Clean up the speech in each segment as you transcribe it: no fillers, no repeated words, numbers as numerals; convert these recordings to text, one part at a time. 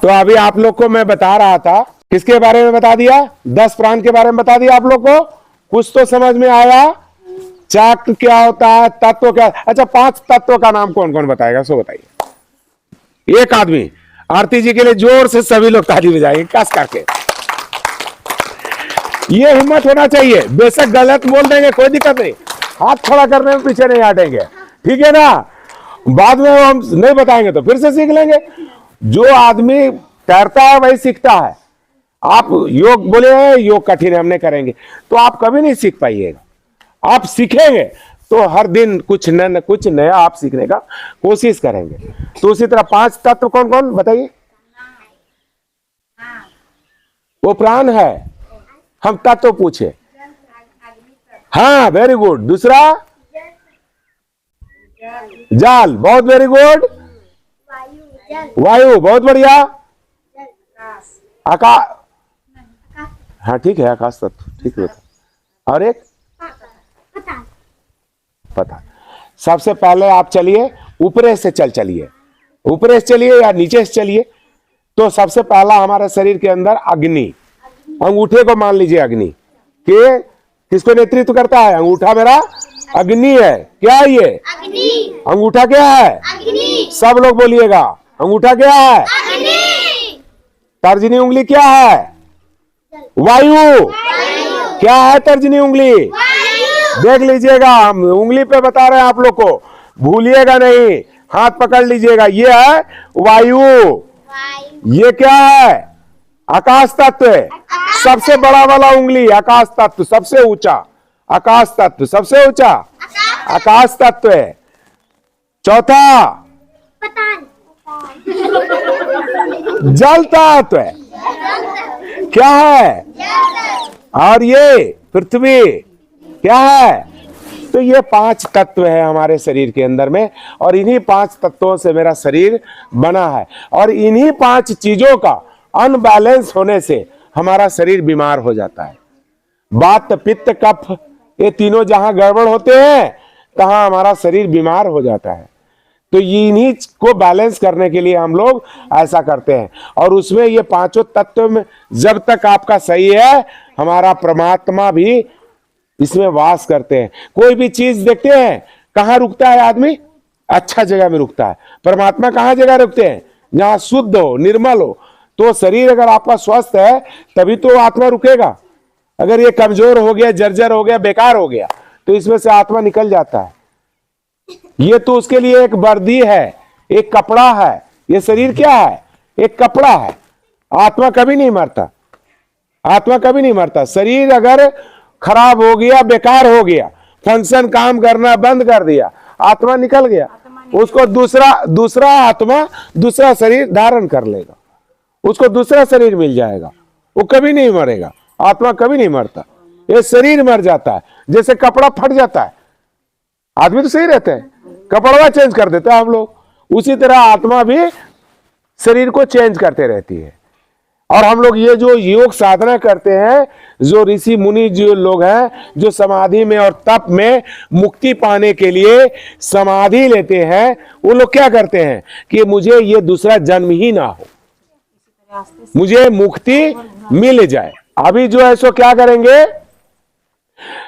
तो अभी आप लोग को मैं बता रहा था, किसके बारे में बता दिया? 10 प्राण के बारे में बता दिया आप लोग को। कुछ तो समझ में आया? चक्र क्या होता है, तत्व क्या? अच्छा, 5 तत्वों का नाम कौन कौन बताएगा? सो बताइए। एक आदमी आरती जी के लिए जोर से सभी लोग ताली बजाएंगे कस करके। ये हिम्मत होना चाहिए। बेशक गलत बोल देंगे, कोई दिक्कत नहीं, हाथ खड़ा करने में पीछे नहीं हटेंगे, ठीक है ना? बाद में हम नहीं बताएंगे तो फिर से सीख लेंगे। जो आदमी तैरता है वही सीखता है। आप योग बोले हैं, योग कठिन है, हम नहीं करेंगे, तो आप कभी नहीं सीख पाइएगा। आप सीखेंगे तो हर दिन कुछ न कुछ नया आप सीखने का कोशिश करेंगे। तो उसी तरह 5 तत्व कौन कौन बताइए? वो प्राण है। हम तत्व पूछे। हाँ, वेरी गुड। दूसरा जल, बहुत वेरी गुड। वायु, बहुत बढ़िया। आकाश, हाँ ठीक है, आकाश तत्व ठीक है। और एक पता। सबसे पहले आप चलिए ऊपरे से चलिए, ऊपरे से चलिए या नीचे से चलिए। तो सबसे पहला हमारे शरीर के अंदर अग्नि, अंगूठे को मान लीजिए अग्नि के किसको नेतृत्व करता है? अंगूठा मेरा अग्नि है। क्या है ये? अग्नि। अंगूठा क्या है? अग्नि। सब लोग बोलिएगा, अंगूठा क्या है? अग्नि। तर्जनी उंगली क्या है? वायु। क्या है तर्जनी उंगली? देख लीजिएगा, हम उंगली पे बता रहे हैं आप लोग को, भूलिएगा नहीं, हाथ पकड़ लीजिएगा। ये है वायु। ये क्या है? आकाश तत्व। सबसे बड़ा वाला उंगली आकाश तत्व, सबसे ऊंचा आकाश तत्व, सबसे ऊंचा आकाश तत्व है। चौथा जल तत्व है। क्या है? और ये पृथ्वी क्या है? तो ये 5 तत्व है हमारे शरीर के अंदर में, और इन्हीं 5 तत्वों से मेरा शरीर बना है। और इन्हीं 5 चीजों का अनबैलेंस होने से हमारा शरीर बीमार हो जाता है। वात, पित्त, कफ, ये तीनों जहां गड़बड़ होते हैं तहां हमारा शरीर बीमार हो जाता है। तो इन्हीं को बैलेंस करने के लिए हम लोग ऐसा करते हैं। और उसमें ये 5 तत्व में जब तक आपका सही है, हमारा परमात्मा भी इसमें वास करते हैं। कोई भी चीज देखते हैं, कहां रुकता है आदमी? अच्छा जगह में रुकता है। परमात्मा कहां जगह रुकते हैं? जहां शुद्ध हो, निर्मल हो। तो शरीर अगर आपका स्वस्थ है तभी तो आत्मा रुकेगा। अगर ये कमजोर हो गया, जर्जर हो गया, बेकार हो गया, तो इसमें से आत्मा निकल जाता है। ये तो उसके लिए एक वर्दी है, एक कपड़ा है। ये शरीर क्या है? एक कपड़ा है। आत्मा कभी नहीं मरता, आत्मा कभी नहीं मरता। शरीर अगर खराब हो गया, बेकार हो गया, फंक्शन काम करना बंद कर दिया, आत्मा निकल गया, उसको दूसरा आत्मा दूसरा शरीर धारण कर लेगा, उसको दूसरा शरीर मिल जाएगा। वो कभी नहीं मरेगा, आत्मा कभी नहीं मरता। ये शरीर मर जाता है। जैसे कपड़ा फट जाता है, आदमी तो सही रहता है, कपड़ा चेंज कर देते हैं हम लोग, उसी तरह आत्मा भी शरीर को चेंज करते रहती है। और हम लोग ये जो योग साधना करते हैं, जो ऋषि मुनि जो लोग हैं, जो समाधि में और तप में मुक्ति पाने के लिए समाधि लेते हैं, वो लोग क्या करते हैं कि मुझे ये दूसरा जन्म ही ना हो, मुझे मुक्ति मिल जाए। अभी जो है सो क्या करेंगे?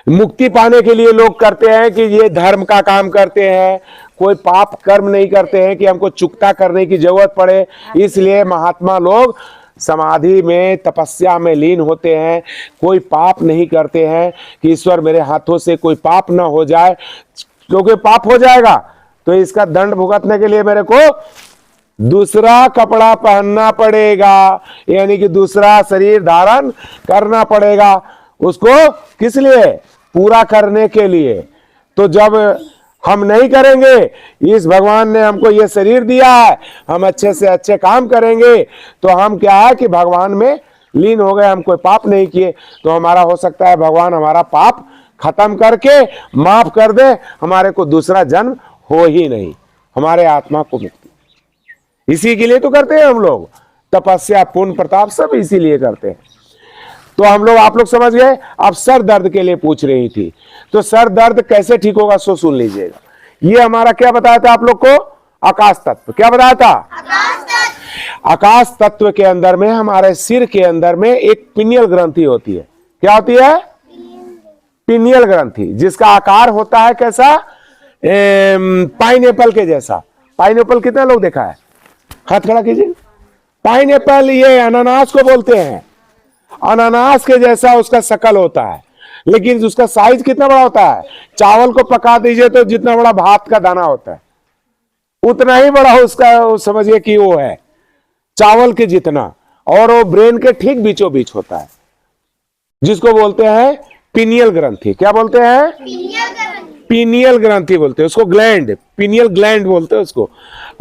मुक्ति पाने के लिए लोग करते हैं कि ये धर्म का काम करते हैं, कोई पाप कर्म नहीं करते हैं कि हमको चुकता करने की जरूरत पड़े। इसलिए महात्मा लोग समाधि में, तपस्या में लीन होते हैं, कोई पाप नहीं करते हैं कि ईश्वर मेरे हाथों से कोई पाप ना हो जाए, क्योंकि पाप हो जाएगा तो इसका दंड भुगतने के लिए मेरे को दूसरा कपड़ा पहनना पड़ेगा, यानी कि दूसरा शरीर धारण करना पड़ेगा। उसको किस लिए? पूरा करने के लिए। तो जब हम नहीं करेंगे, इस भगवान ने हमको ये शरीर दिया है, हम अच्छे से अच्छे काम करेंगे, तो हम क्या है कि भगवान में लीन हो गए, हम कोई पाप नहीं किए, तो हमारा हो सकता है भगवान हमारा पाप खत्म करके माफ कर दे, हमारे को दूसरा जन्म हो ही नहीं, हमारे आत्मा को मुक्ति। इसी के लिए तो करते हैं हम लोग, तपस्या, पुण्य, प्रताप सब इसीलिए करते हैं। तो हम लोग, आप लोग समझ गए। आप सर दर्द के लिए पूछ रही थी, तो सर दर्द कैसे ठीक होगा सो सुन लीजिएगा। ये हमारा क्या बताया था आप लोग को? आकाश तत्व। क्या बताया था? आकाश तत्व। आकाश तत्व के अंदर में हमारे सिर के अंदर में एक पिनियल ग्रंथि होती है। क्या होती है? पिनियल ग्रंथि, जिसका आकार होता है कैसा? पाइनएप्पल के जैसा। पाइनएप्पल कितने लोग देखा है? हाथ खड़ा कीजिए। पाइनएप्पल ये अनानास को बोलते हैं। अनानास के जैसा उसका शकल होता है, लेकिन उसका साइज कितना बड़ा होता है? चावल को पका दीजिए तो जितना बड़ा भात का दाना होता है उतना ही बड़ा उसका, समझिए कि वो है चावल के जितना, और वो ब्रेन के ठीक बीचों बीच होता है, जिसको बोलते हैं पिनियल ग्रंथि। क्या बोलते हैं? पिनियल ग्रंथि बोलते हैं उसको। ग्लैंड, पिनियल ग्लैंड बोलते हैं उसको।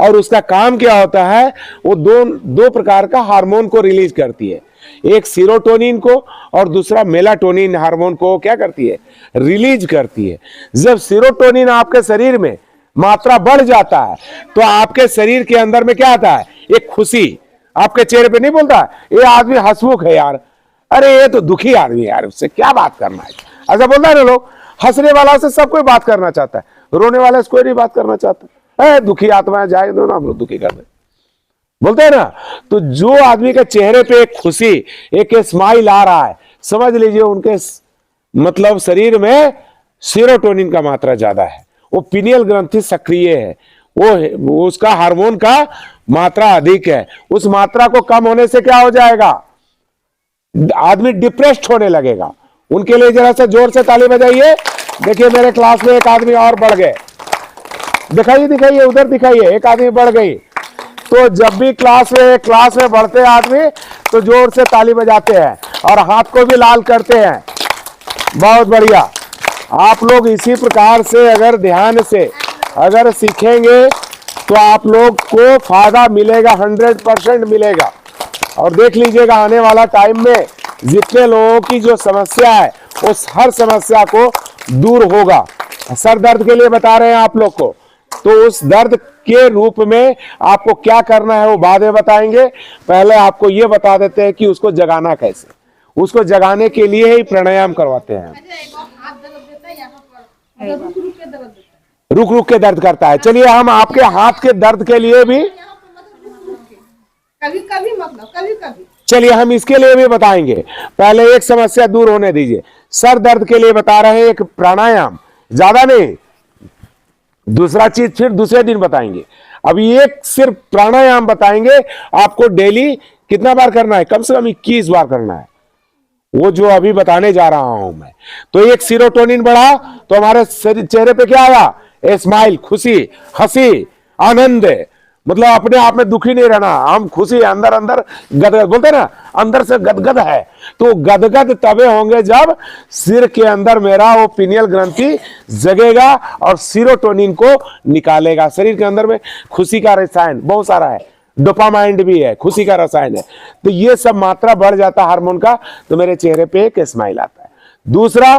और उसका काम क्या होता है? वो दो प्रकार का हार्मोन को रिलीज करती है, एक सीरोटोनिन को और दूसरा मेलाटोनिन हार्मोन को क्या करती है? रिलीज करती है। जब सीरोटोनिन आपके शरीर में मात्रा बढ़ जाता है तो आपके शरीर के अंदर में क्या आता है? एक खुशी आपके चेहरे पे नहीं बोलता ये आदमी हंसमुख है यार, अरे ये तो दुखी आदमी है यार, उससे क्या बात करना है, ऐसा बोलता है ना लोग। हंसने वाला से सब कोई बात करना चाहता है, रोने वाले से कोई नहीं बात करना चाहता। दुखी आत्मा जाए दो ना, हम लोग दुखी कर दे, बोलते हैं ना। तो जो आदमी के चेहरे पे एक खुशी, एक स्माइल आ रहा है, समझ लीजिए उनके मतलब शरीर में सीरोटोनिन का मात्रा ज्यादा है, वो पिनियल ग्रंथि सक्रिय है, वो उसका हार्मोन का मात्रा अधिक है। उस मात्रा को कम होने से क्या हो जाएगा? आदमी डिप्रेस्ड होने लगेगा। उनके लिए जरा सा जोर से ताली बजाइए। देखिए मेरे क्लास में एक आदमी और बढ़ गए, दिखाइए दिखाइए, उधर दिखाइए, एक आदमी बढ़ गई। तो जब भी क्लास में बढ़ते आदमी तो जोर से ताली बजाते हैं और हाथ को भी लाल करते हैं। बहुत बढ़िया। आप लोग इसी प्रकार से अगर ध्यान से अगर सीखेंगे तो आप लोग को फायदा मिलेगा, 100% मिलेगा। और देख लीजिएगा आने वाला टाइम में जितने लोगों की जो समस्या है उस हर समस्या को दूर होगा। सर दर्द के लिए बता रहे हैं आप लोग को, तो उस दर्द के रूप में आपको क्या करना है वो बाद में बताएंगे। पहले आपको ये बता देते हैं कि उसको जगाना कैसे। उसको जगाने के लिए ही प्राणायाम करवाते हैं। रुक रुक के दर्द करता है। चलिए हम आपके हाथ के दर्द के लिए भी कभी चलिए हम इसके लिए भी बताएंगे। पहले एक समस्या दूर होने दीजिए। सर दर्द के लिए बता रहे हैं एक प्राणायाम, ज्यादा नहीं, दूसरा चीज फिर दूसरे दिन बताएंगे। अभी एक सिर्फ प्राणायाम बताएंगे। आपको डेली कितना बार करना है? कम से कम 21 बार करना है, वो जो अभी बताने जा रहा हूं मैं। तो एक सीरोटोनिन बढ़ा तो हमारे चेहरे पे क्या आया? स्माइल, खुशी, हंसी, आनंद, मतलब अपने आप में दुखी नहीं रहना, हम खुशी अंदर अंदर गदगद, बोलते ना अंदर से गदगद है। तो गदगद तबे होंगे जब सिर के अंदर मेरा वो पिनियल ग्रंथि जगेगा और सीरोटोनिन को निकालेगा। शरीर के अंदर में खुशी का रसायन बहुत सारा है, डोपामाइन भी है, खुशी का रसायन है। तो ये सब मात्रा बढ़ जाता है हार्मोन का, तो मेरे चेहरे पे एक स्माइल आता है। दूसरा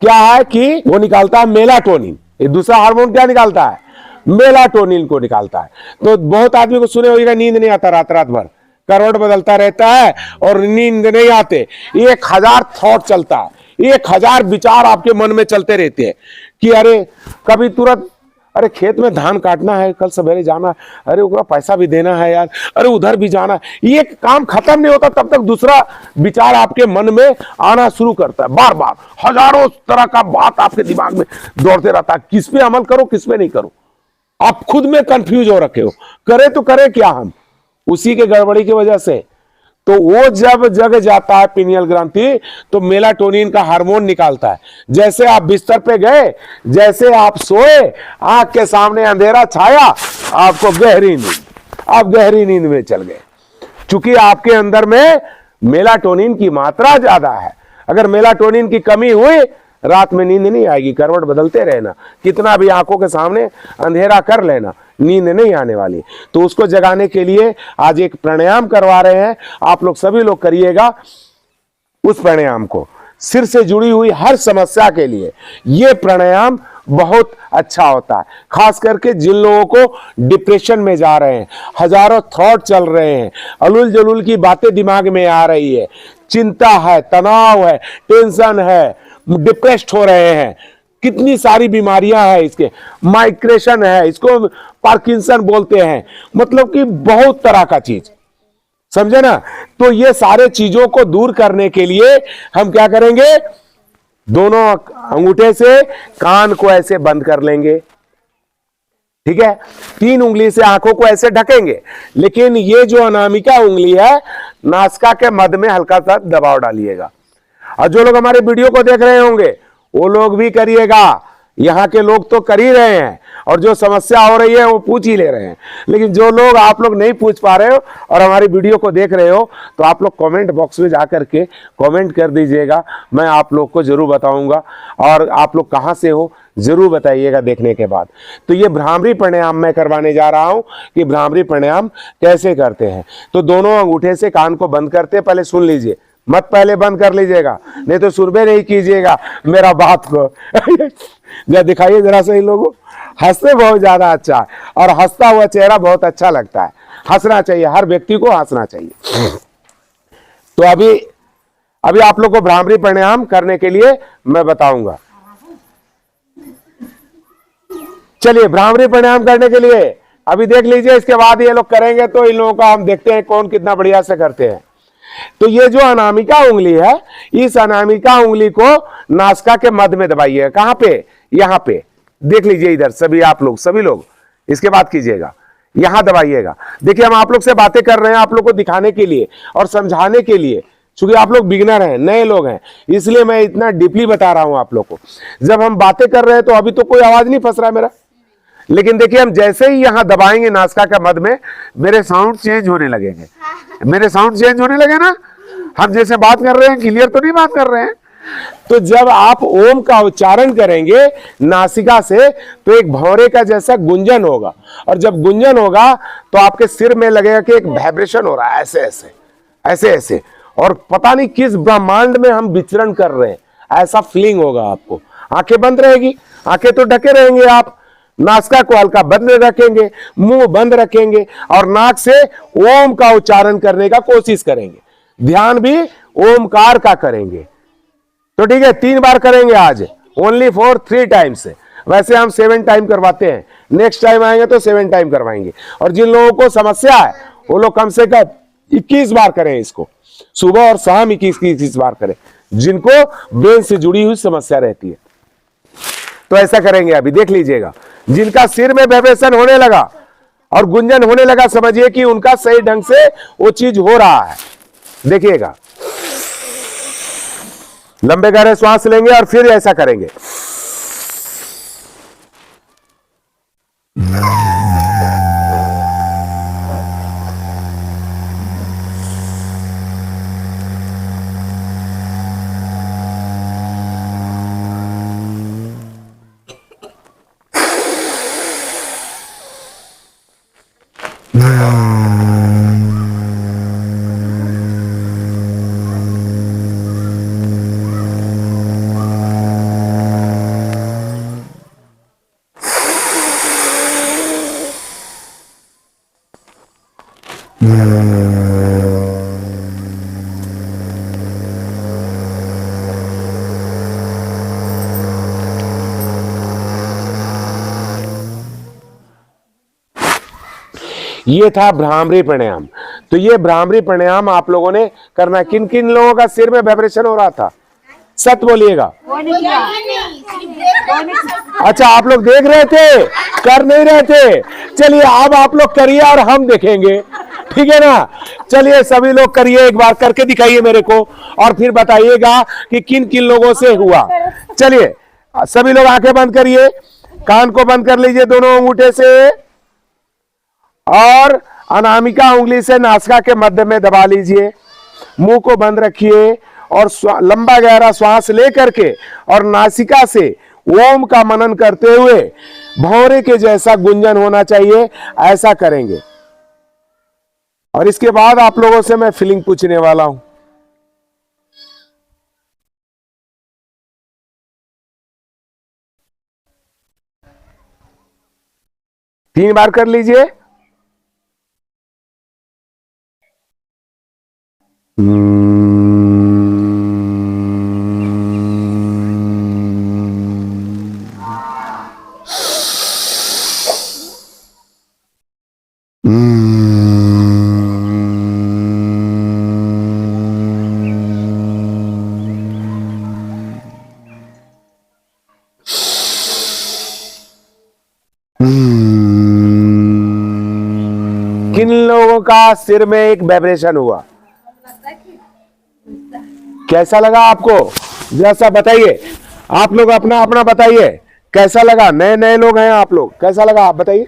क्या है कि वो निकालता है मेलाटोनिन। ये दूसरा हार्मोन क्या निकालता है? मेलाटोनिन को निकालता है। तो बहुत आदमी को सुने होगा नींद नहीं आता, रात रात भर करवट बदलता रहता है और नींद नहीं आते। 1000 थॉट चलता है, 1000 विचार आपके मन में चलते रहते हैं कि अरे कभी तुरंत अरे खेत में धान काटना है, कल सवेरे जाना है, अरे उसका पैसा भी देना है यार, अरे उधर भी जाना है। ये काम खत्म नहीं होता तब तक दूसरा विचार आपके मन में आना शुरू करता है। बार बार हजारों तरह का बात आपके दिमाग में दौड़ते रहता है, किस पे अमल करो किस पे नहीं करो। आप खुद में कंफ्यूज हो रखे हो, करे तो करे क्या हम, उसी के गड़बड़ी की वजह से। तो वो जब जग जाता है पिनियल ग्रंथि तो मेलाटोनिन का हार्मोन निकालता है। जैसे आप बिस्तर पे गए, जैसे आप सोए, आंख के सामने अंधेरा छाया, आपको गहरी नींद, आप गहरी नींद में चल गए, क्योंकि आपके अंदर में मेलाटोनिन की मात्रा ज्यादा है। अगर मेलाटोनिन की कमी हुई रात में नींद नहीं आएगी, करवट बदलते रहना, कितना भी आंखों के सामने अंधेरा कर लेना, नींद नहीं आने वाली। तो उसको जगाने के लिए आज एक प्राणायाम करवा रहे हैं, आप लोग सभी लोग करिएगा उस प्राणायाम को। सिर से जुड़ी हुई हर समस्या के लिए यह प्राणायाम बहुत अच्छा होता है, खास करके जिन लोगों को डिप्रेशन में जा रहे हैं, हजारों थॉट चल रहे हैं, अलुल जलुल की बातें दिमाग में आ रही है, चिंता है, तनाव है, टेंशन है, डिप्रेस्ड हो रहे हैं, कितनी सारी बीमारियां हैं, इसके माइग्रेशन है, इसको पार्किंसन बोलते हैं, मतलब कि बहुत तरह का चीज समझे ना। तो ये सारे चीजों को दूर करने के लिए हम क्या करेंगे, दोनों अंगूठे से कान को ऐसे बंद कर लेंगे, ठीक है। 3 उंगली से आंखों को ऐसे ढकेंगे, लेकिन ये जो अनामिका उंगली है, नासिका के मध्य में हल्का सा दबाव डालिएगा। और जो लोग हमारे वीडियो को देख रहे होंगे वो लोग भी करिएगा, यहाँ के लोग तो कर ही रहे हैं, और जो समस्या हो रही है वो पूछ ही ले रहे हैं। लेकिन जो लोग आप लोग नहीं पूछ पा रहे हो और हमारी वीडियो को देख रहे हो, तो आप लोग कमेंट बॉक्स में जाकर के कमेंट कर दीजिएगा, मैं आप लोग को जरूर बताऊंगा। और आप लोग कहाँ से हो जरूर बताइएगा देखने के बाद। तो ये भ्रामरी प्राणायाम मैं करवाने जा रहा हूं कि भ्रामरी प्राणायाम कैसे करते हैं। तो दोनों अंगूठे से कान को बंद करते, पहले सुन लीजिए, मत पहले बंद कर लीजिएगा, नहीं तो सुरबे नहीं कीजिएगा मेरा बात को। जरा दिखाइए जरा सही लोगों, हंसते बहुत ज्यादा अच्छा है, और हंसता हुआ चेहरा बहुत अच्छा लगता है। हंसना चाहिए, हर व्यक्ति को हंसना चाहिए। तो अभी आप लोग को भ्रामरी प्राणायाम करने के लिए मैं बताऊंगा। चलिए भ्रामरी प्राणायाम करने के लिए अभी देख लीजिए, इसके बाद ये लोग करेंगे तो इन लोगों का हम देखते हैं कौन कितना बढ़िया से करते हैं। तो ये जो अनामिका उंगली है, इस अनामिका उंगली को नासिका के मध्य में दबाइए। कहां पे? यहां पे देख लीजिए, इधर सभी आप लोग, सभी लोग इसके बाद कीजिएगा, यहां दबाइएगा। देखिए हम आप लोग से बातें कर रहे हैं आप लोग को दिखाने के लिए और समझाने के लिए, क्योंकि आप लोग बिगिनर हैं, नए लोग हैं, इसलिए मैं इतना डीपली बता रहा हूं आप लोग को। जब हम बातें कर रहे हैं तो अभी तो कोई आवाज नहीं फंस रहा मेरा, लेकिन देखिए हम जैसे ही यहां दबाएंगे नासिका के मध्य में, मेरे साउंड चेंज होने लगेंगे। मेरे साउंड चेंज होने लगे ना, हम जैसे बात कर रहे हैं क्लियर तो नहीं बात कर रहे हैं। तो जब आप ओम का उच्चारण करेंगे नासिका से, तो एक भंवरे का जैसा गुंजन होगा, और जब गुंजन होगा तो आपके सिर में लगेगा कि एक वाइब्रेशन हो रहा है, ऐसे ऐसे ऐसे ऐसे, और पता नहीं किस ब्रह्मांड में हम विचरण कर रहे हैं, ऐसा फीलिंग होगा आपको। आंखें बंद रहेगी, आंखें तो ढके रहेंगे आप, नासिका को हल्का बंद रखेंगे, मुंह बंद रखेंगे, और नाक से ओम का उच्चारण करने का कोशिश करेंगे। ध्यान भी ओमकार का करेंगे। तो ठीक है, 3 बार करेंगे आज, ओनली फॉर 3 टाइम्स। वैसे हम 7 टाइम करवाते हैं, नेक्स्ट टाइम आएंगे तो 7 टाइम करवाएंगे। और जिन लोगों को समस्या है वो लोग कम से कम 21 बार करें इसको, सुबह और शाम 21 बार करें, जिनको ब्रेन से जुड़ी हुई समस्या रहती है। तो ऐसा करेंगे, अभी देख लीजिएगा। जिनका सिर में वाइब्रेशन होने लगा और गुंजन होने लगा, समझिए कि उनका सही ढंग से वो चीज हो रहा है। देखिएगा, लंबे गहरे श्वास लेंगे और फिर ऐसा करेंगे। ये था भ्रामरी प्राणायाम। तो ये भ्रामरी प्राणायाम आप लोगों ने करना। किन किन लोगों का सिर में वाइब्रेशन हो रहा था, सत बोलिएगा। अच्छा, आप लोग देख रहे थे, कर नहीं रहे थे। चलिए अब आप लोग करिए और हम देखेंगे, ठीक है ना। चलिए सभी लोग करिए, एक बार करके दिखाइए मेरे को, और फिर बताइएगा कि किन किन लोगों से हुआ। चलिए सभी लोग आंखें बंद करिए, कान को बंद कर लीजिए दोनों अंगूठे से, और अनामिका उंगली से नासिका के मध्य में दबा लीजिए। मुंह को बंद रखिए और लंबा गहरा श्वास लेकर के और नासिका से ओम का मनन करते हुए भंवरे के जैसा गुंजन होना चाहिए, ऐसा करेंगे। और इसके बाद आप लोगों से मैं फीलिंग पूछने वाला हूं। तीन बार कर लीजिए। का सिर में एक वाइब्रेशन हुआ, कैसा लगा आपको? जैसा बताइए, आप लोग अपना अपना बताइए कैसा लगा। नए नए लोग हैं आप लोग, कैसा लगा आप बताइए?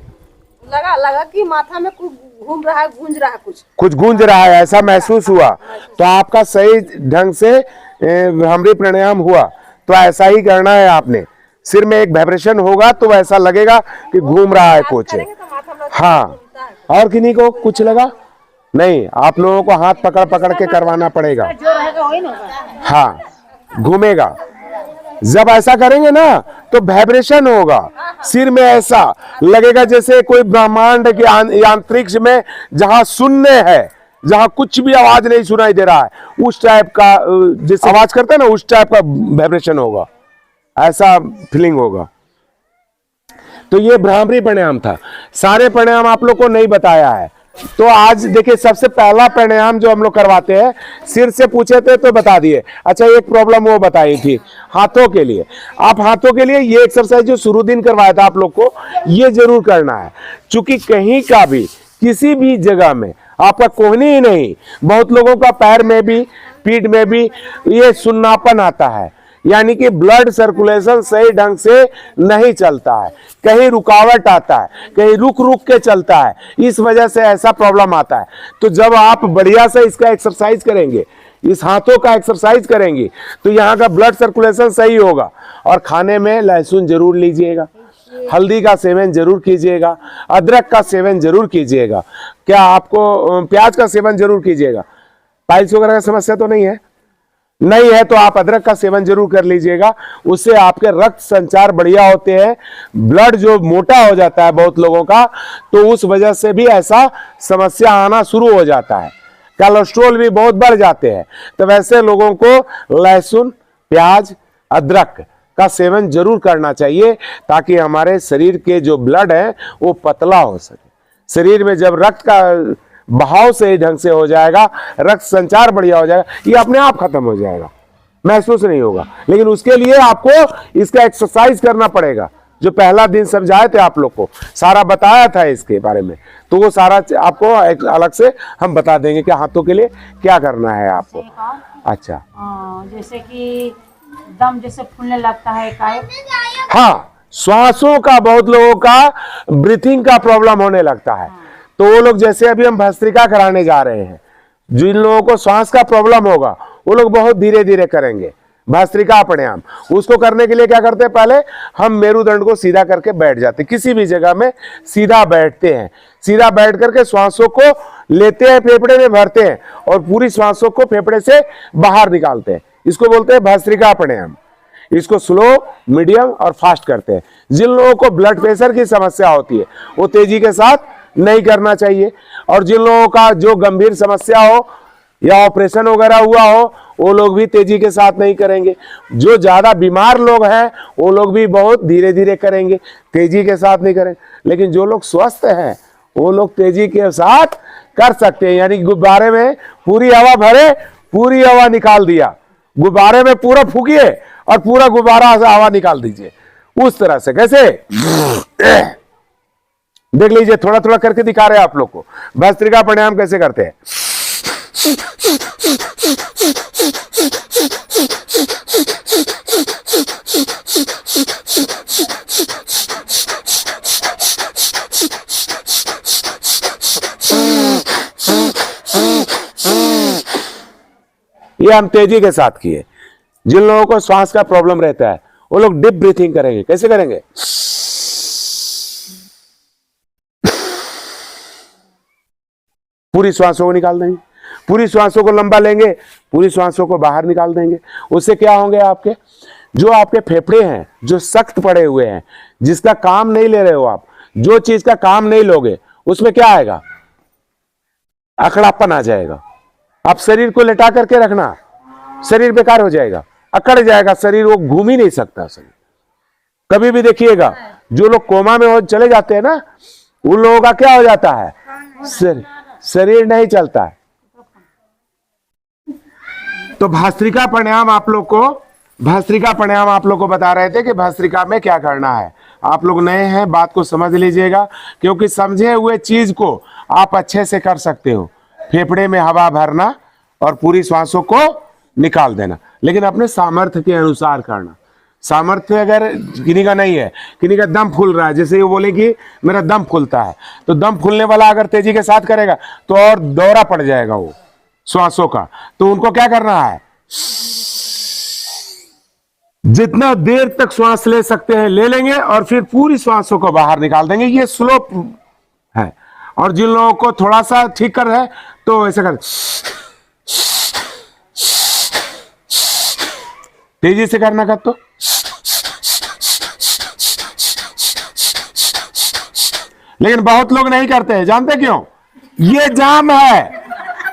लगा कि माथा में कुछ घूम रहा है, गूंज रहा है, कुछ गूंज रहा है, ऐसा महसूस हुआ। तो आपका सही ढंग से भ्रामरी प्राणायाम हुआ। तो ऐसा ही करना है आपने। सिर में एक वाइब्रेशन होगा तो ऐसा लगेगा कि घूम रहा है कुछ। हाँ, और किन्हीं को कुछ लगा? नहीं, आप लोगों को हाथ पकड़ पकड़ के करवाना पड़ेगा। हाँ, घूमेगा। जब ऐसा करेंगे ना तो वाइब्रेशन होगा, सिर में ऐसा लगेगा जैसे कोई ब्रह्मांड के अंतरिक्ष में जहां शून्य है, जहां कुछ भी आवाज नहीं सुनाई दे रहा है, उस टाइप का जैसे आवाज करते हैं ना, उस टाइप का वाइब्रेशन होगा, ऐसा फीलिंग होगा। तो ये भ्रामरी प्राणायाम था। सारे प्राणायाम आप लोग को नहीं बताया है। तो आज देखिए, सबसे पहला प्राणायाम जो हम लोग करवाते हैं, सिर से पूछे थे तो बता दिए। अच्छा, एक प्रॉब्लम वो बताई थी हाथों के लिए। आप हाथों के लिए ये एक्सरसाइज जो शुरू दिन करवाया था आप लोग को, ये जरूर करना है। क्योंकि कहीं का भी किसी भी जगह में आपका कोहनी ही नहीं, बहुत लोगों का पैर में भी, पीठ में भी ये सुन्नापन आता है, यानी कि ब्लड सर्कुलेशन सही ढंग से नहीं चलता है, कहीं रुकावट आता है, कहीं रुक रुक के चलता है, इस वजह से ऐसा प्रॉब्लम आता है। तो जब आप बढ़िया से इसका एक्सरसाइज करेंगे, इस हाथों का एक्सरसाइज करेंगे, तो यहाँ का ब्लड सर्कुलेशन सही होगा। और खाने में लहसुन जरूर लीजिएगा, हल्दी का सेवन जरूर कीजिएगा, अदरक का सेवन जरूर कीजिएगा। क्या आपको प्याज का सेवन जरूर कीजिएगा? पाइल्स वगैरह का समस्या तो नहीं है? नहीं है तो आप अदरक का सेवन जरूर कर लीजिएगा। उससे आपके रक्त संचार बढ़िया होते हैं। ब्लड जो मोटा हो जाता है बहुत लोगों का, तो उस वजह से भी ऐसा समस्या आना शुरू हो जाता है। कोलेस्ट्रॉल भी बहुत बढ़ जाते हैं। तो वैसे लोगों को लहसुन, प्याज, अदरक का सेवन जरूर करना चाहिए, ताकि हमारे शरीर के जो ब्लड है वो पतला हो सके। शरीर में जब रक्त का बहाव सही ढंग से हो जाएगा, रक्त संचार बढ़िया हो जाएगा, ये अपने आप खत्म हो जाएगा, महसूस नहीं होगा। लेकिन उसके लिए आपको इसका एक्सरसाइज करना पड़ेगा। जो पहला दिन समझाए थे आप लोग को, सारा बताया था इसके बारे में, तो वो सारा आपको अलग से हम बता देंगे कि हाथों के लिए क्या करना है आपको। अच्छा, जैसे कि दम जैसे फूलने लगता है एकाएक। हाँ, श्वासों का बहुत लोगों का ब्रीथिंग का प्रॉब्लम होने लगता है। तो वो लोग, जैसे अभी हम भस्त्रिका कराने जा रहे हैं, जिन लोगों को श्वास का प्रॉब्लम होगा वो लोग बहुत धीरे धीरे करेंगे भस्त्रिका प्राणायाम। उसको करने के लिए क्या करते हैं, पहले हम मेरुदंड को सीधा करके बैठ जाते हैं, किसी भी जगह में सीधा बैठते हैं। सीधा बैठ करके श्वासों को लेते हैं, फेफड़े में भरते हैं और पूरी श्वासों को फेफड़े से बाहर निकालते हैं। इसको बोलते हैं भस्त्रिका प्राणायाम। इसको स्लो, मीडियम और फास्ट करते हैं। जिन लोगों को ब्लड प्रेशर की समस्या होती है वो तेजी के साथ नहीं करना चाहिए, और जिन लोगों का जो गंभीर समस्या हो या ऑपरेशन वगैरह हुआ हो, वो लोग भी तेजी के साथ नहीं करेंगे। जो ज्यादा बीमार लोग हैं वो लोग भी बहुत धीरे धीरे करेंगे, तेजी के साथ नहीं करेंगे। लेकिन जो लोग स्वस्थ हैं वो लोग तेजी के साथ कर सकते हैं। यानी गुब्बारे में पूरी हवा भरे, पूरी हवा निकाल दिया, गुब्बारे में पूरा फूकिए और पूरा गुब्बारा से हवा निकाल दीजिए, उस तरह से। कैसे देख लीजिए, थोड़ा थोड़ा करके दिखा रहे हैं आप लोग को भस्त्रिका प्राणायाम कैसे करते हैं। ये हम तेजी के साथ किए। जिन लोगों को श्वास का प्रॉब्लम रहता है वो लोग डीप ब्रीथिंग करेंगे। कैसे करेंगे? पूरी श्वासों को निकाल देंगे, पूरी श्वासों को लंबा लेंगे, पूरी श्वासों को बाहर निकाल देंगे। उससे क्या होंगे, आपके जो आपके फेफड़े हैं जो सख्त पड़े हुए हैं, जिसका काम नहीं ले रहे हो आप, जो चीज का काम नहीं लोगे, उसमें क्या आएगा, अकड़ापन आ जाएगा। आप शरीर को लेटा करके रखना, शरीर बेकार हो जाएगा, अकड़ जाएगा शरीर, वो घूम ही नहीं सकता शरीर। कभी भी देखिएगा, जो लोग कोमा में हो चले जाते हैं ना, उन लोगों का क्या हो जाता है, शरीर नहीं चलता है। तो भस्त्रिका प्राणायाम आप लोग को, भस्त्रिका प्राणायाम आप लोग को बता रहे थे कि भस्त्रिका में क्या करना है। आप लोग नए हैं, बात को समझ लीजिएगा, क्योंकि समझे हुए चीज को आप अच्छे से कर सकते हो। फेफड़े में हवा भरना और पूरी श्वासों को निकाल देना, लेकिन अपने सामर्थ्य के अनुसार करना। सामर्थ्य अगर किन्हीं का नहीं है, किन्हीं का दम फूल रहा है, जैसे वो बोले कि मेरा दम फूलता है, तो दम फूलने वाला अगर तेजी के साथ करेगा तो और दौरा पड़ जाएगा वो श्वासों का। तो उनको क्या करना है, जितना देर तक श्वास ले सकते हैं ले लेंगे और फिर पूरी श्वासों को बाहर निकाल देंगे। ये स्लो है। और जिन लोगों को थोड़ा सा ठीक कर है तो ऐसे कर, तेजी से करना का तो लेकिन बहुत लोग नहीं करते हैं, जानते क्यों? ये जाम है,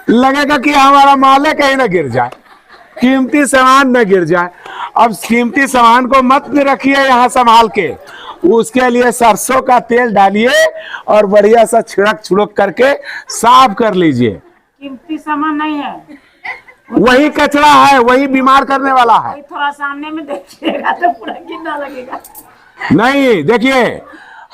लगेगा कि हमारा माल है कहीं ना गिर जाए, कीमती सामान न गिर जाए। अब कीमती सामान को मत रखिए यहां संभाल के, उसके लिए सरसों का तेल डालिए और बढ़िया सा छिड़क छुड़क करके साफ कर लीजिए। कीमती सामान नहीं है, वही कचरा है, वही बीमार करने वाला है। थोड़ा सामने में देखिएगा तो पूरा गिरना लगेगा। नहीं, देखिए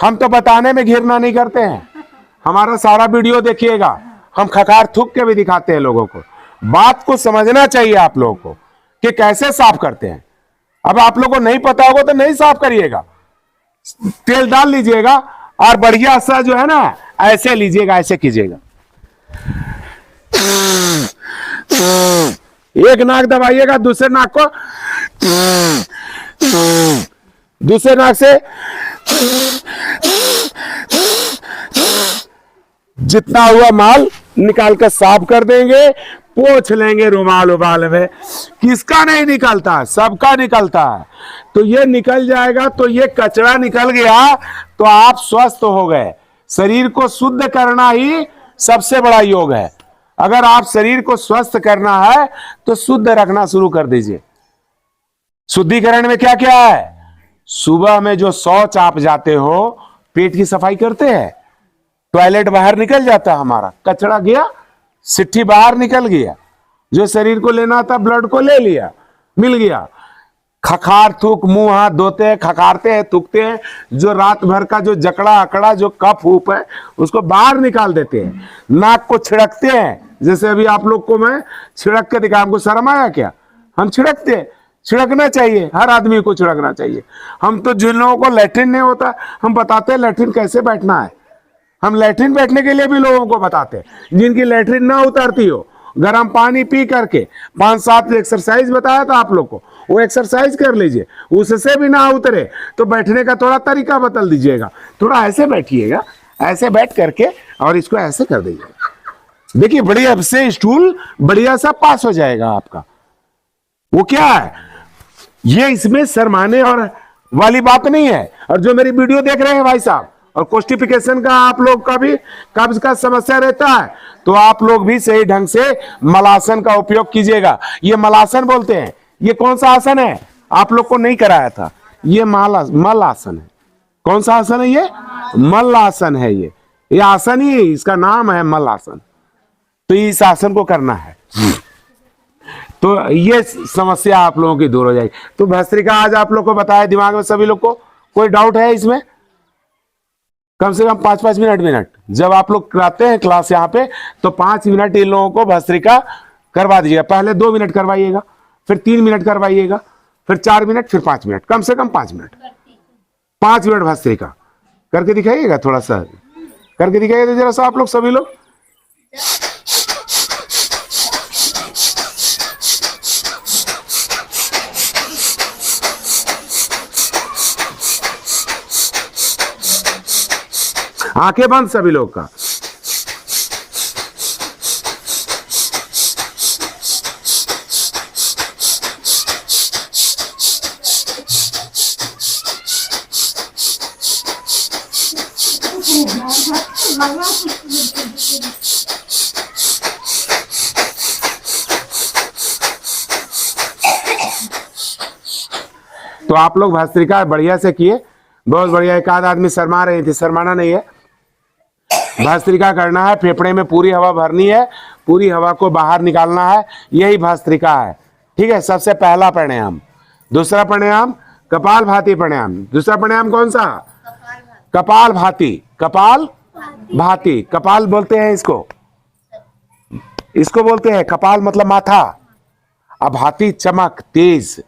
हम तो बताने में घिरना नहीं करते हैं, हमारा सारा वीडियो देखिएगा, हम खकार थूक के भी दिखाते हैं लोगों को। बात को समझना चाहिए आप लोगों को कि कैसे साफ करते हैं। अब आप लोगों को नहीं पता होगा तो नहीं साफ करिएगा, तेल डाल लीजिएगा और बढ़िया सा जो है ना ऐसे लीजिएगा, ऐसे कीजिएगा। एक नाक दबाइएगा, दूसरे नाक को, दूसरे नाक से जितना हुआ माल निकाल कर साफ कर देंगे, पोंछ लेंगे रुमाल उबाल में। किसका नहीं निकलता, सबका निकलता है। तो ये निकल जाएगा, तो ये कचरा निकल गया तो आप स्वस्थ हो गए। शरीर को शुद्ध करना ही सबसे बड़ा योग है। अगर आप शरीर को स्वस्थ करना है तो शुद्ध रखना शुरू कर दीजिए। शुद्धिकरण में क्या क्या है? सुबह में जो शौच आप जाते हो, पेट की सफाई करते हैं, टॉयलेट बाहर निकल जाता, हमारा कचरा गया, सिट्ठी बाहर निकल गया, जो शरीर को लेना था ब्लड को ले लिया, मिल गया। खखार थूक, मुंह हाथ धोते हैं, खखारते हैं, थूकते हैं, जो रात भर का जो जकड़ा अकड़ा जो कफ उप है उसको बाहर निकाल देते हैं। नाक को छिड़कते हैं, जैसे अभी आप लोग को मैं छिड़क के दिखा, हमको शर्म आया क्या? हम छिड़कते हैं, छिड़कना चाहिए, हर आदमी को छिड़कना चाहिए। हम तो जिन लोगों को लैट्रिन नहीं होता, हम बताते हैं लैट्रिन कैसे बैठना है। हम लैट्रिन बैठने के लिए भी लोगों को बताते हैं। जिनकी लैट्रिन ना उतरती हो, गर्म पानी पी करके 5-7 एक्सरसाइज बताया था आप लोग को, वो एक्सरसाइज कर लीजिए। उससे भी ना उतरे तो बैठने का थोड़ा तरीका बदल दीजिएगा, थोड़ा ऐसे बैठिएगा, ऐसे बैठ करके और इसको ऐसे कर दीजिएगा। देखिए बढ़िया से स्टूल बढ़िया सा पास हो जाएगा आपका। वो क्या है, ये इसमें शर्माने और वाली बात नहीं है। और जो मेरी वीडियो देख रहे हैं भाई साहब, और कॉन्स्टिपेशन का आप लोग का भी कब्ज का समस्या रहता है, तो आप लोग भी सही ढंग से मलासन का उपयोग कीजिएगा। ये मलासन बोलते हैं। ये कौन सा आसन है? आप लोग को नहीं कराया था, ये मल आसन है। कौन सा आसन है ये? मल आसन है। ये आसन ही, इसका नाम है मल आसन। तो इस आसन को करना है तो ये समस्या आप लोगों की दूर हो जाएगी। तो भस्त्रिका आज आप लोग को बताया, दिमाग में सभी लोग को कोई डाउट है इसमें? कम से कम 5-5 मिनट जब आप लोग कराते हैं क्लास यहाँ पे, तो 5 मिनट इन लोगों को भस्त्रिका करवा दीजिएगा। पहले 2 मिनट करवाइएगा, फिर 3 मिनट करवाइएगा, फिर 4 मिनट, फिर 5 मिनट, कम से कम 5 मिनट। 5 मिनट भस्त्रिका करके दिखाइएगा, थोड़ा सा करके दिखाइएगा जरा सा आप लोग सभी लोग। आंखें बंद सभी लोग का। तो आप लोग भस्त्रिका बढ़िया से किए, बहुत बढ़िया। एक आध आदमी शर्मा रही थी, शर्माना नहीं है। भस्त्रिका करना है, फेफड़े में पूरी हवा भरनी है, पूरी हवा को बाहर निकालना है, यही भस्त्रिका है। ठीक है, सबसे पहला प्राणायाम। दूसरा प्राणायाम कपाल भाती प्राणायाम। दूसरा प्राणायाम कौन सा? कपाल भाती। कपाल भांति। कपाल बोलते हैं इसको, इसको बोलते हैं कपाल मतलब माथा। अब भांति चमक तेज,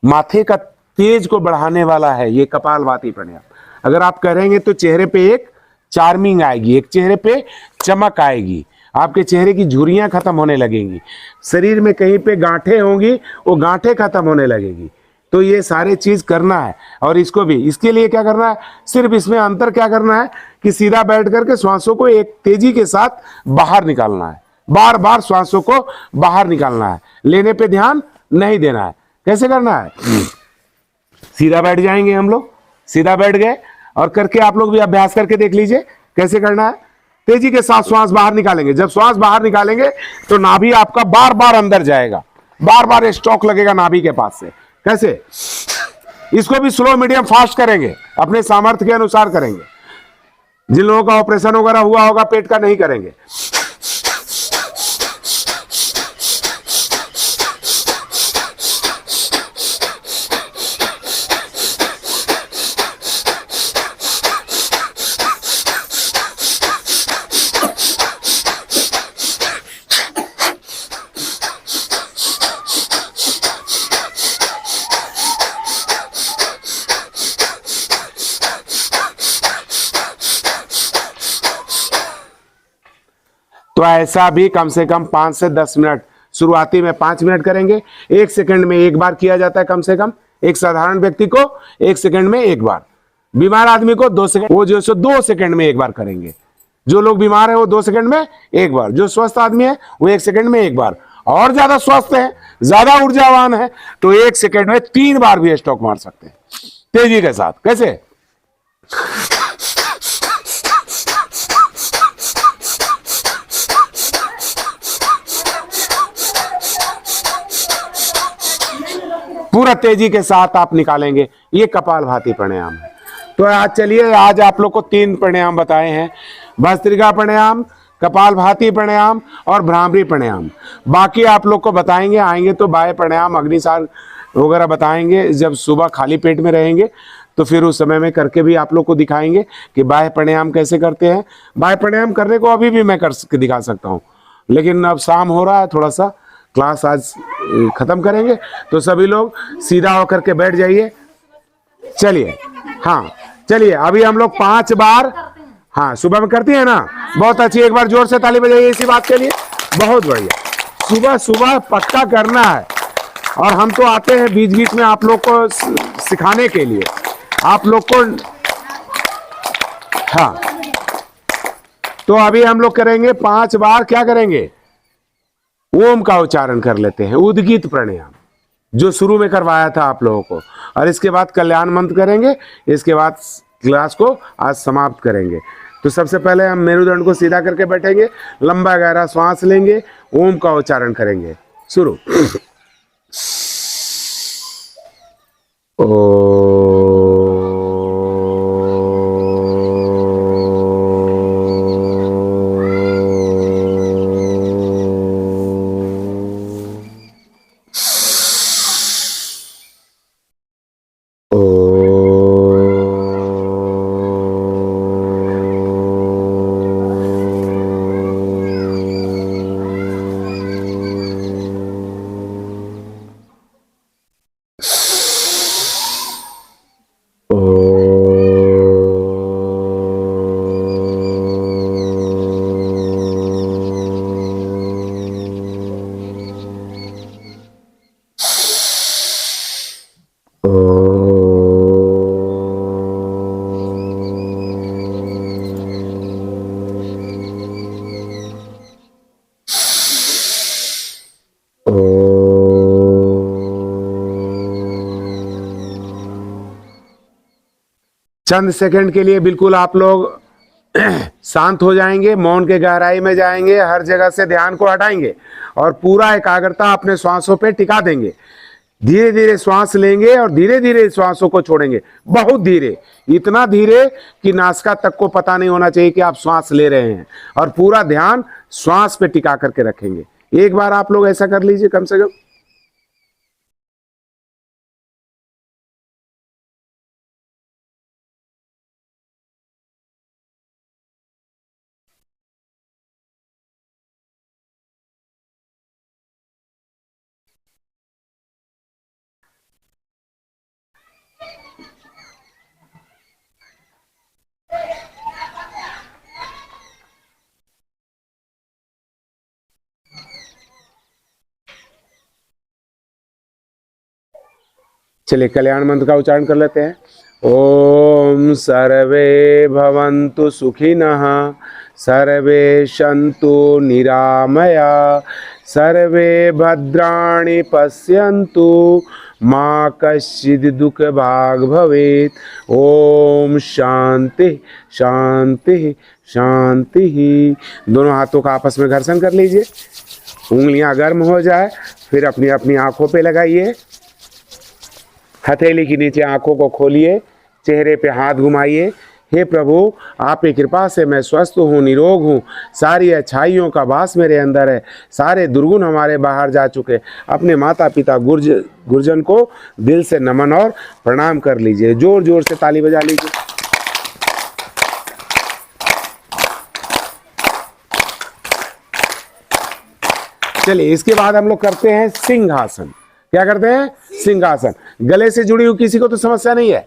माथे का तेज को बढ़ाने वाला है ये कपाल भाती प्राणायाम। अगर आप करेंगे तो चेहरे पे एक चार्मिंग आएगी, एक चेहरे पे चमक आएगी, आपके चेहरे की झुर्रियां खत्म होने लगेंगी, शरीर में कहीं पे गांठें होंगी वो गांठें खत्म होने लगेगी। तो ये सारे चीज करना है। और इसको भी, इसके लिए क्या करना है, सिर्फ इसमें अंतर क्या करना है कि सीधा बैठ करके श्वासों को एक तेजी के साथ बाहर निकालना है, बार बार श्वासों को बाहर निकालना है, लेने पे ध्यान नहीं देना है। कैसे करना है, सीधा बैठ जाएंगे हम लोग, सीधा बैठ गए और करके आप लोग भी अभ्यास करके देख लीजिए कैसे करना है। तेजी के साथ श्वास बाहर निकालेंगे, जब श्वास बाहर निकालेंगे तो नाभि आपका बार बार अंदर जाएगा, बार बार स्ट्रोक लगेगा नाभि के पास से। कैसे, इसको भी स्लो मीडियम फास्ट करेंगे, अपने सामर्थ्य के अनुसार करेंगे। जिन लोगों का ऑपरेशन वगैरह हुआ होगा पेट का नहीं करेंगे। तो ऐसा भी कम से कम 5 से 10 मिनट, शुरुआती में 5 मिनट करेंगे, 1 सेकंड में एक बार किया जाता है कम से कम। एक साधारण व्यक्ति को 1 सेकंड में एक बार, बीमार आदमी को 2 सेकंड, वो जो सो 2 सेकंड में एक बार करेंगे। जो लोग बीमार है वो 2 सेकंड में एक बार, जो स्वस्थ आदमी है वो 1 सेकंड में एक बार, और ज्यादा स्वस्थ है, ज्यादा ऊर्जावान है तो 1 सेकंड में 3 बार भी स्ट्रोक मार सकते हैं तेजी के साथ। कैसे, पूरा तेजी के साथ आप निकालेंगे। ये कपालभाति प्राणायाम है। तो आज चलिए, आज आप लोग को 3 प्राणायाम बताए हैं, भस्त्रिका प्राणायाम, कपालभाति प्राणायाम और भ्रामरी प्राणायाम। बाकी आप लोग को बताएंगे, आएंगे तो बाह्य प्राणायाम, अग्निसार वगैरह बताएंगे। जब सुबह खाली पेट में रहेंगे तो फिर उस समय में करके भी आप लोग को दिखाएंगे कि बाह्य प्राणायाम कैसे करते हैं। बाह्य प्राणायाम करने को अभी भी मैं कर दिखा सकता हूँ, लेकिन अब शाम हो रहा है, थोड़ा सा क्लास आज खत्म करेंगे, तो सभी लोग सीधा होकर के बैठ जाइए। चलिए, हाँ चलिए, अभी हम लोग 5 बार, हाँ सुबह में करती है ना, बहुत अच्छी, एक बार जोर से ताली बजाइए इसी बात के लिए, बहुत बढ़िया। सुबह सुबह पक्का करना है, और हम तो आते हैं बीच बीच में आप लोग को सिखाने के लिए, आप लोग को। हाँ, तो अभी हम लोग करेंगे 5 बार, क्या करेंगे, ओम का उच्चारण कर लेते हैं, उद्गीत प्राणायाम जो शुरू में करवाया था आप लोगों को, और इसके बाद कल्याण मंत्र करेंगे, इसके बाद क्लास को आज समाप्त करेंगे। तो सबसे पहले हम मेरुदंड को सीधा करके बैठेंगे, लंबा गहरा श्वास लेंगे, ओम का उच्चारण करेंगे। शुरू। चंद सेकंड के लिए बिल्कुल आप लोग शांत हो जाएंगे, मौन के गहराई में जाएंगे, हर जगह से ध्यान को हटाएंगे और पूरा एकाग्रता अपने श्वासों पे टिका देंगे। धीरे धीरे श्वास लेंगे और धीरे धीरे श्वासों को छोड़ेंगे, बहुत धीरे, इतना धीरे कि नासिका तक को पता नहीं होना चाहिए कि आप श्वास ले रहे हैं, और पूरा ध्यान श्वास पे टिका करके रखेंगे। एक बार आप लोग ऐसा कर लीजिए कम से कम। चलिए कल्याण मंत्र का उच्चारण कर लेते हैं। ओम सर्वे भवन्तु सुखिनः, सर्वे सन्तु निरामया, सर्वे भद्राणि पश्यन्तु, माँ कश्चित् दुख भाग भवेत्। ओम शांति शांति शांति। दोनों हाथों का आपस में घर्षण कर लीजिए, उंगलियां गर्म हो जाए फिर अपनी अपनी आंखों पे लगाइए, हथेली के नीचे आंखों को खोलिए, चेहरे पे हाथ घुमाइए। हे प्रभु, आपकी कृपा से मैं स्वस्थ हूँ, निरोग हूँ, सारी अच्छाइयों का वास मेरे अंदर है, सारे दुर्गुण हमारे बाहर जा चुके। अपने माता पिता गुरुजन को दिल से नमन और प्रणाम कर लीजिए। जोर जोर से ताली बजा लीजिए। चलिए इसके बाद हम लोग करते हैं सिंहासन। क्या करते हैं? सिंहासन। गले से जुड़ी हुई किसी को तो समस्या नहीं है,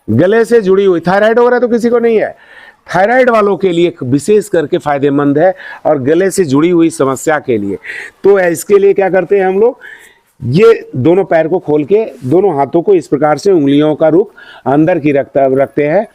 गले से जुड़ी हुई थायराइड वगैरह तो किसी को नहीं है, थायराइड वालों के लिए विशेष करके फायदेमंद है, और गले से जुड़ी हुई समस्या के लिए। तो इसके लिए क्या करते हैं हम लोग, ये दोनों पैर को खोल के दोनों हाथों को इस प्रकार से उंगलियों का रुख अंदर की रखते हैं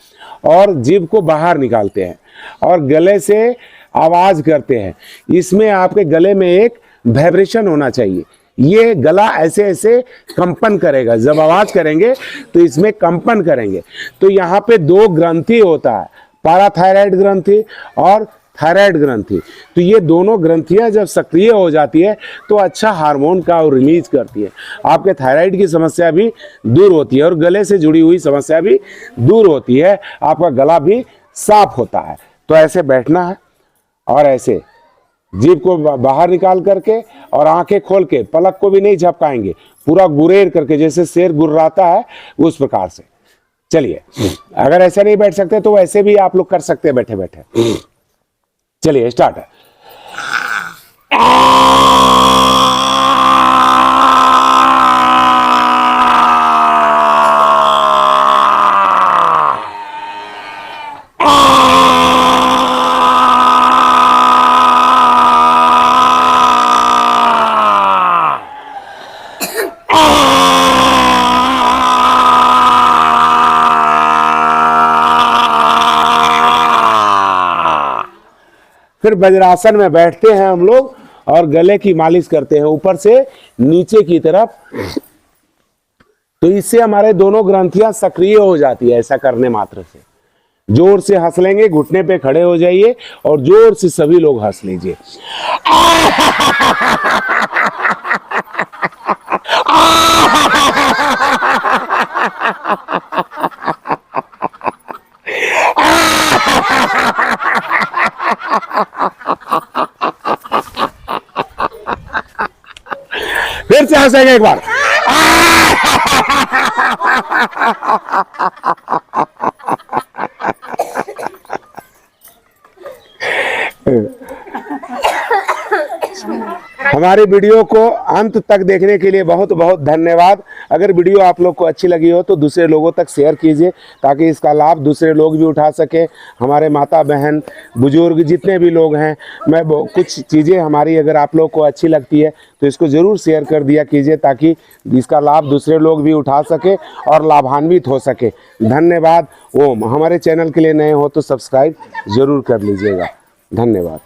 और जीभ को बाहर निकालते हैं और गले से आवाज करते हैं। इसमें आपके गले में एक वाइब्रेशन होना चाहिए, ये गला ऐसे ऐसे कंपन करेगा, जब आवाज करेंगे तो इसमें कंपन करेंगे। तो यहाँ पे दो ग्रंथि होता है, पैराथायराइड ग्रंथि और थायराइड ग्रंथि। तो ये दोनों ग्रंथियां जब सक्रिय हो जाती है तो अच्छा हार्मोन का रिलीज करती है, आपके थायराइड की समस्या भी दूर होती है और गले से जुड़ी हुई समस्या भी दूर होती है, आपका गला भी साफ होता है। तो ऐसे बैठना है और ऐसे जीभ को बाहर निकाल करके और आंखें खोल के, पलक को भी नहीं झपकाएंगे, पूरा गुरेर करके जैसे शेर गुर्राता है उस प्रकार से। चलिए अगर ऐसे नहीं बैठ सकते तो वैसे भी आप लोग कर सकते हैं बैठे बैठे। चलिए स्टार्ट है। फिर वज्रासन में बैठते हैं हम लोग और गले की मालिश करते हैं ऊपर से नीचे की तरफ। तो इससे हमारे दोनों ग्रंथियां सक्रिय हो जाती है ऐसा करने मात्र से। जोर से हंस लेंगे, घुटने पे खड़े हो जाइए और जोर से सभी लोग हंस लीजिए। फिर से हंसेंगे एक बार। हमारी वीडियो को अंत तक देखने के लिए बहुत बहुत धन्यवाद। अगर वीडियो आप लोग को अच्छी लगी हो तो दूसरे लोगों तक शेयर कीजिए ताकि इसका लाभ दूसरे लोग भी उठा सके। हमारे माता बहन बुजुर्ग जितने भी लोग हैं, मैं कुछ चीज़ें हमारी अगर आप लोग को अच्छी लगती है तो इसको ज़रूर शेयर कर दिया कीजिए ताकि इसका लाभ दूसरे लोग भी उठा सके और लाभान्वित हो सके। धन्यवाद। ओम। हमारे चैनल के लिए नए हो तो सब्सक्राइब ज़रूर कर लीजिएगा। धन्यवाद।